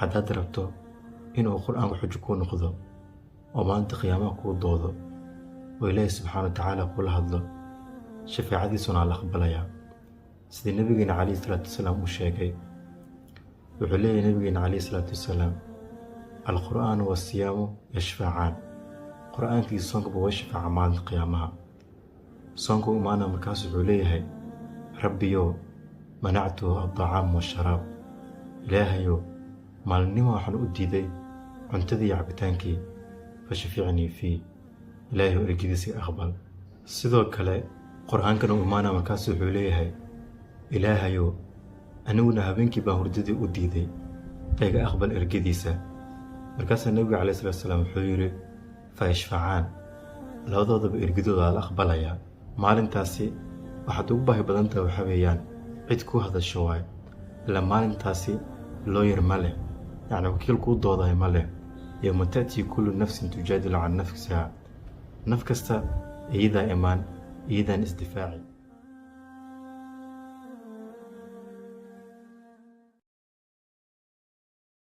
haddaad rabto inuu qur'aanku xujo kuu noqdo oo maalinta qiyaamaha kuu doodo oo ilaahay subxaana watacaala kula hadlo shafaacadiisuna la aqbalayaa sidii nabigeena calayhi salaatu wasalaam uu sheegay wuxuu leeyahay nabigeena calayhi salaatu wasalaam alqur'aanu wasiyaamu yashfacaan qur'aankii soonkuba way shafaaca maalinta qiyaamaha soonku imaana markaas wuxuu leeyahay rabbiyow manactuhu addacaam washaraab ilaahayow maalinimo waxaan u diiday cuntadii iyo cabitaankii fashaficnii fii ilaahayow ergidiisa aqbal sidoo kale qur'aankana u imaana markaas wuxuu leeyahay ilaahayow aniguna habeenkii baan hurdadii u diiday iga aqbal ergidiisa markaasaa nabiga calayhi salaatu wasalaam wuxuu yidhi fa yashfacaan labadoodaba ergidooda la aqbalayaa maalintaasi waxaad ugu baahi badan tahay waxaa weeyaan cid kuu hadasho waay ila maalintaasi looyar ma leh yacni wakiil kuu doodahay ma leh yowma ta'tii kullu nafsin tujaadilu can nafsihaa naf kasta iyadaa imaan iyadaan isdifaaci